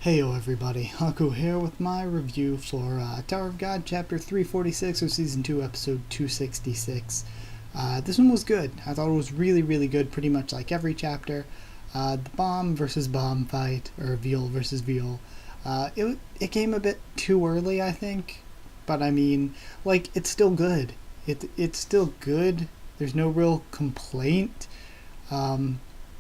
Heyo everybody, Haku here with my review for Tower of God Chapter 346 or Season 2 Episode 266. This one was good. I thought it was really good, pretty much like every chapter. The bomb versus bomb fight, or Viole versus Viole. It came a bit too early, I think. But I mean, like, it's still good. It's still good. There's no real complaint.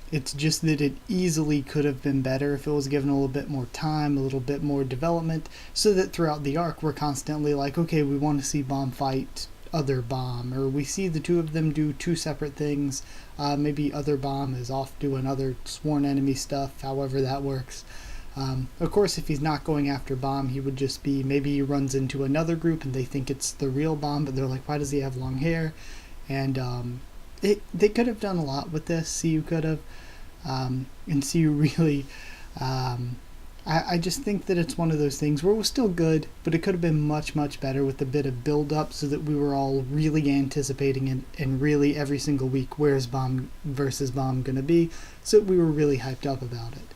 It's just that it easily could have been better if it was given a little bit more time, a little bit more development, so that throughout the arc we're constantly like, okay, we want to see Bomb fight Other Bomb, or we see the two of them do two separate things. Maybe Other Bomb is off doing other sworn enemy stuff, however that works. Of course, if he's not going after Bomb, he would just be, maybe he runs into another group and they think it's the real Bomb, but they're like, why does he have long hair? And they could have done a lot with this. CU could have. And CU really, I just think that it's one of those things where it was still good, but it could have been much better with a bit of build up so that we were all really anticipating it, and really every single week, where's Bomb versus Bomb gonna be, so we were really hyped up about it.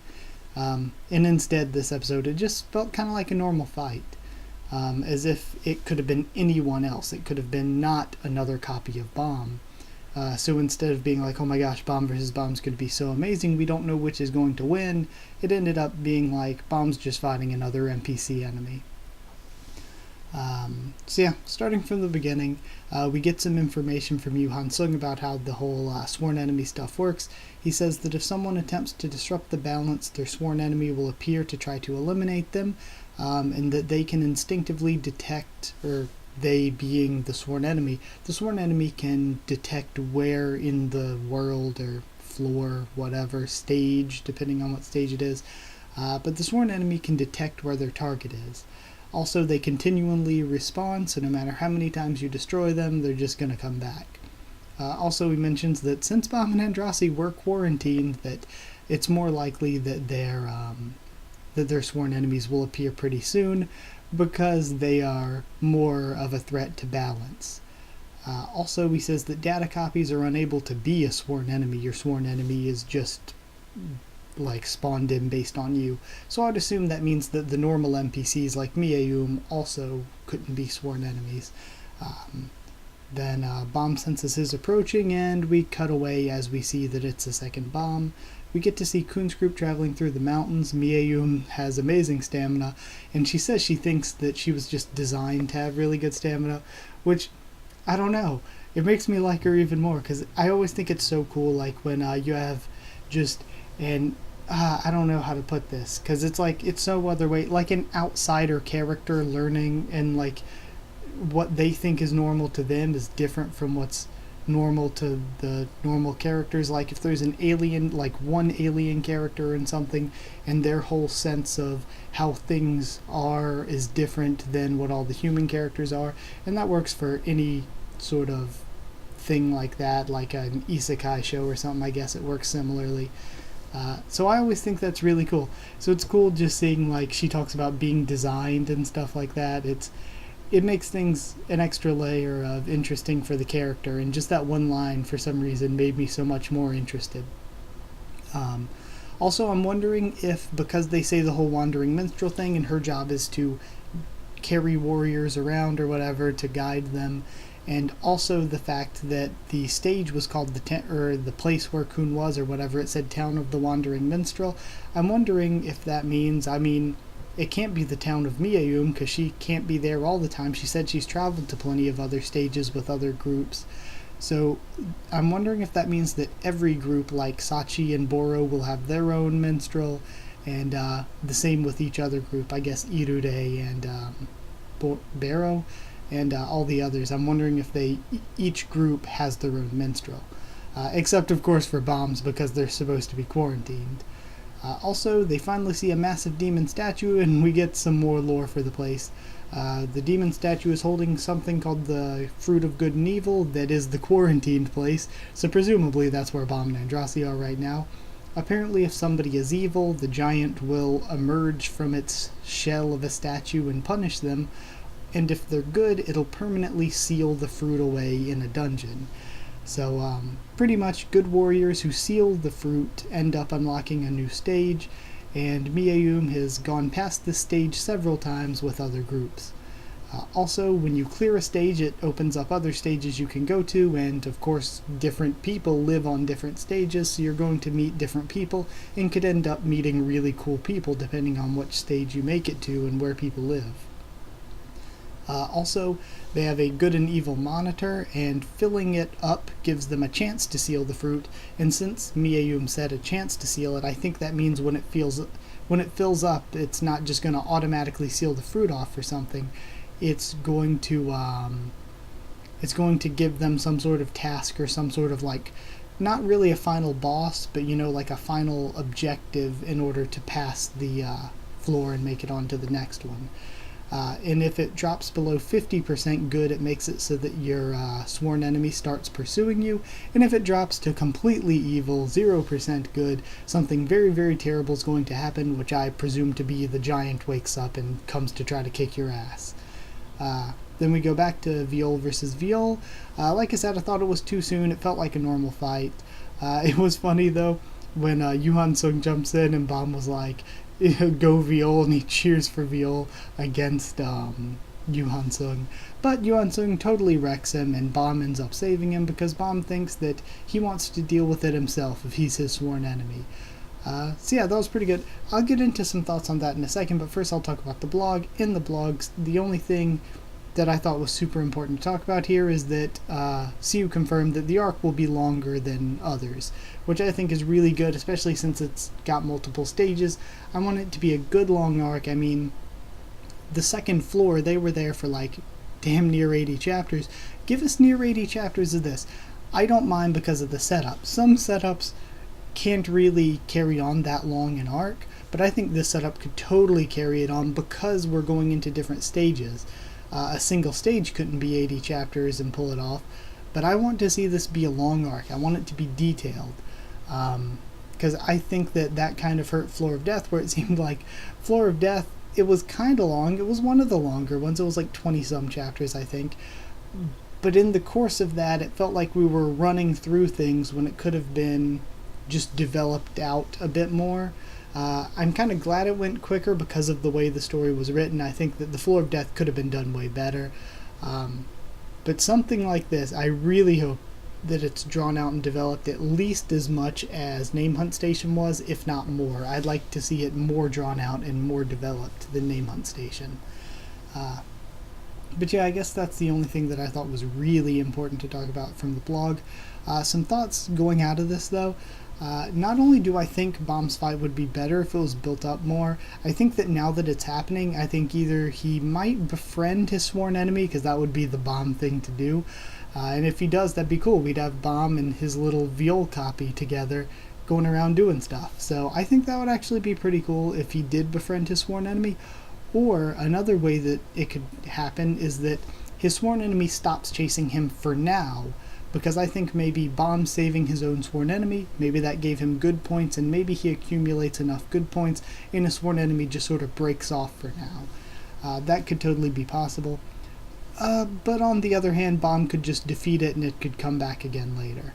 And instead this episode, it just felt kind of like a normal fight. As if it could have been anyone else. It could have been not another copy of Bomb. So instead of being like, oh my gosh, Bomb versus Bomb's going to be so amazing, we don't know which is going to win, it ended up being like Bomb's just fighting another NPC enemy. So yeah, starting from the beginning, we get some information from Yu Han-sung about how the whole sworn enemy stuff works. He says that if someone attempts to disrupt the balance, their sworn enemy will appear to try to eliminate them, and that they can instinctively detect, or they being the sworn enemy can detect where in the world or floor, whatever, stage, depending on what stage it is, but the sworn enemy can detect where their target is. Also, they continually respawn, so no matter how many times you destroy them, they're just going to come back. Also, he mentions that since Bomb and Andrasi were quarantined, that it's more likely that their sworn enemies will appear pretty soon, because they are more of a threat to balance. Also, he says that data copies are unable to be a sworn enemy. Your sworn enemy is just like spawned in based on you. So I'd assume that means that the normal NPCs like mi-eum also couldn't be sworn enemies. Then Bomb senses his approaching, and we cut away as we see that it's a second Bomb. We get to see Kun's group traveling through the mountains. mi-eum has amazing stamina, and she says she thinks that she was just designed to have really good stamina, which, I don't know. It makes me like her even more, because I always think it's so cool, like when you have just, and I don't know how to put this, because it's like, it's so otherweight, like an outsider character learning, and like, what they think is normal to them is different from what's normal to the normal characters. Like if there's an alien, like one alien character in something, and their whole sense of how things are is different than what all the human characters are, and that works for any sort of thing like that, like an isekai show or something. I guess it works similarly. So I always think that's really cool. So it's cool just seeing, like, she talks about being designed and stuff like that. It makes things an extra layer of interesting for the character, and just that one line for some reason made me so much more interested. Also, I'm wondering if, because they say the whole wandering minstrel thing and her job is to carry warriors around or whatever to guide them, and also the fact that the stage was called the place where Kun was or whatever, it said Town of the Wandering Minstrel. I'm wondering if that means, I mean, it can't be the town of mi-eum, because she can't be there all the time. She said she's traveled to plenty of other stages with other groups. So I'm wondering if that means that every group, like Sachi and Boro, will have their own minstrel, and the same with each other group. I guess Irude and Baro and all the others. I'm wondering if each group has their own minstrel. Except, of course, for Bombs, because they're supposed to be quarantined. Also, they finally see a massive demon statue, and we get some more lore for the place. The demon statue is holding something called the Fruit of Good and Evil that is the quarantined place, so presumably that's where Bomb and Andrasi are right now. Apparently, if somebody is evil, the giant will emerge from its shell of a statue and punish them, and if they're good, it'll permanently seal the fruit away in a dungeon. So, pretty much good warriors who seal the fruit end up unlocking a new stage, and mi-eum has gone past this stage several times with other groups. Also, when you clear a stage, it opens up other stages you can go to, and of course, different people live on different stages, so you're going to meet different people, and could end up meeting really cool people depending on which stage you make it to and where people live. Also, they have a good and evil monitor, and filling it up gives them a chance to seal the fruit, and since mi-eum said a chance to seal it, I think that means when it fills up, it's not just going to automatically seal the fruit off or something. It's going to give them some sort of task or some sort of, like, not really a final boss, but like a final objective in order to pass the floor and make it on to the next one. And if it drops below 50% good, it makes it so that your sworn enemy starts pursuing you. And if it drops to completely evil, 0% good, something very, very terrible is going to happen, which I presume to be the giant wakes up and comes to try to kick your ass. Then we go back to Viole versus Viole. Like I said, I thought it was too soon. It felt like a normal fight. It was funny, though, when Yuhan-sung jumps in and Bam was like, go Viole, and he cheers for Viole against Yuhan-sung. But Yuhan-sung totally wrecks him, and Bam ends up saving him because Bam thinks that he wants to deal with it himself if he's his sworn enemy. So yeah, that was pretty good. I'll get into some thoughts on that in a second, but first I'll talk about the blog. In the blogs, the only thing that I thought was super important to talk about here is that CU confirmed that the arc will be longer than others, which I think is really good, especially since it's got multiple stages. I want it to be a good long arc. I mean, the second floor, they were there for like damn near 80 chapters. Give us near 80 chapters of this. I don't mind because of the setup. Some setups can't really carry on that long an arc, but I think this setup could totally carry it on because we're going into different stages. A single stage couldn't be 80 chapters and pull it off, but I want to see this be a long arc. I want it to be detailed, because I think that kind of hurt Floor of Death, where it seemed like Floor of Death, it was kind of long. It was one of the longer ones. It was like 20-some chapters, I think. But in the course of that, it felt like we were running through things when it could have been just developed out a bit more. I'm kind of glad it went quicker because of the way the story was written. I think that the Floor of Death could have been done way better. But something like this, I really hope that it's drawn out and developed at least as much as Name Hunt Station was, if not more. I'd like to see it more drawn out and more developed than Name Hunt Station. But yeah, I guess that's the only thing that I thought was really important to talk about from the blog. Some thoughts going out of this, though. Not only do I think Bam's fight would be better if it was built up more, I think that now that it's happening, I think either he might befriend his sworn enemy, because that would be the Bam thing to do, and if he does, that'd be cool. We'd have Bam and his little Viole copy together going around doing stuff. So I think that would actually be pretty cool if he did befriend his sworn enemy. Or another way that it could happen is that his sworn enemy stops chasing him for now, because I think maybe Bam saving his own sworn enemy, maybe that gave him good points, and maybe he accumulates enough good points, and his sworn enemy just sort of breaks off for now. That could totally be possible. But on the other hand, Bam could just defeat it, and it could come back again later.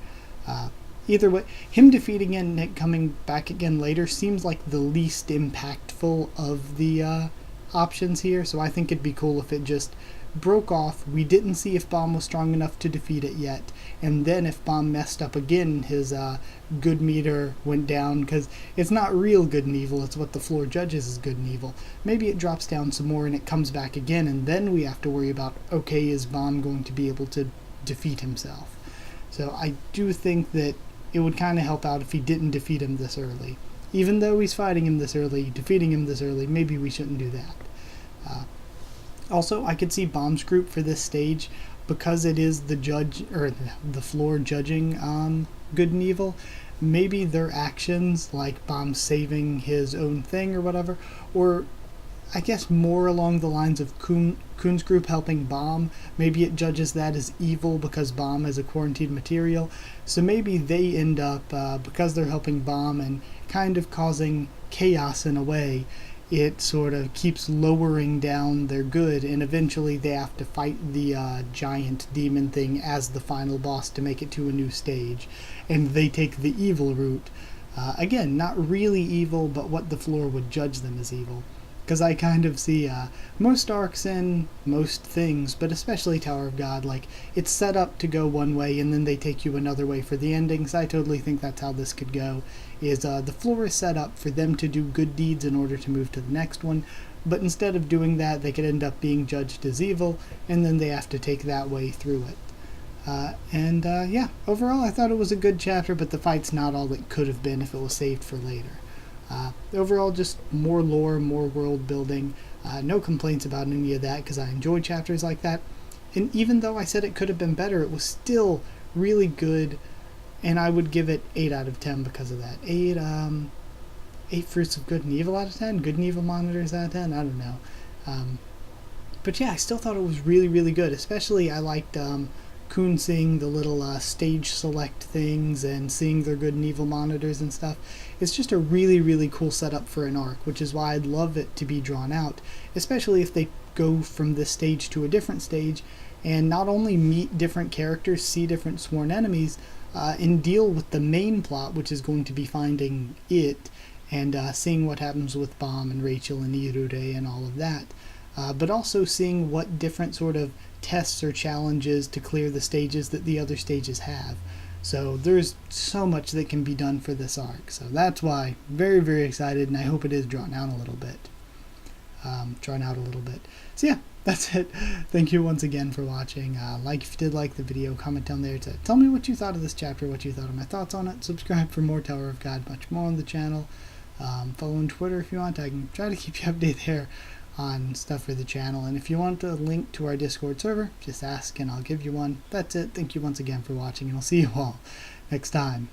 Either way, him defeating it and it coming back again later seems like the least impactful of the options here, so I think it'd be cool if it just broke off. We didn't see if Bam was strong enough to defeat it yet, and then if Bam messed up again, his good meter went down, because it's not real good and evil, it's what the floor judges as good and evil. Maybe it drops down some more and it comes back again, and then we have to worry about, okay, is Bam going to be able to defeat himself? So I do think that it would kind of help out if he didn't defeat him this early. Even though he's fighting him this early, defeating him this early, maybe we shouldn't do that. Also, I could see Bam's group for this stage, because it is the judge, or the floor judging good and evil. Maybe their actions, like Bam saving his own thing or whatever, or I guess more along the lines of Kun's group helping Bam. Maybe it judges that as evil because Bam is a quarantined material. So maybe they end up, because they're helping Bam and kind of causing chaos in a way, it sort of keeps lowering down their good, and eventually they have to fight the giant demon thing as the final boss to make it to a new stage, and they take the evil route. Again, not really evil, but what the floor would judge them as evil. Because I kind of see most arcs and most things, but especially Tower of God, like, it's set up to go one way and then they take you another way for the endings. I totally think that's how this could go, is the floor is set up for them to do good deeds in order to move to the next one, but instead of doing that, they could end up being judged as evil, and then they have to take that way through it. Yeah, overall I thought it was a good chapter, but the fight's not all it could have been if it was saved for later. Overall, just more lore, more world building. No complaints about any of that because I enjoy chapters like that. And even though I said it could have been better, it was still really good, and I would give it 8 out of 10 because of that. 8 fruits of good and evil out of 10? Good and evil monitors out of 10? I don't know. But yeah, I still thought it was really, really good. Especially I liked Kun seeing the little stage select things and seeing their good and evil monitors and stuff. It's just a really, really cool setup for an arc, which is why I'd love it to be drawn out, especially if they go from this stage to a different stage and not only meet different characters, see different sworn enemies, and deal with the main plot, which is going to be finding it and seeing what happens with Bomb and Rachel and Irure and all of that. But also seeing what different sort of tests or challenges to clear the stages that the other stages have. So there's so much that can be done for this arc. So that's why very, very excited, and I hope it is drawn out a little bit. So yeah, that's it. Thank you once again for watching. Like if you did like the video, comment down there to tell me what you thought of this chapter, what you thought of my thoughts on it. Subscribe for more Tower of God, much more on the channel. Follow on Twitter if you want. I can try to keep you updated there on stuff for the channel, and if you want a link to our Discord server, just ask and I'll give you one. That's it. Thank you once again for watching, and I'll see you all next time.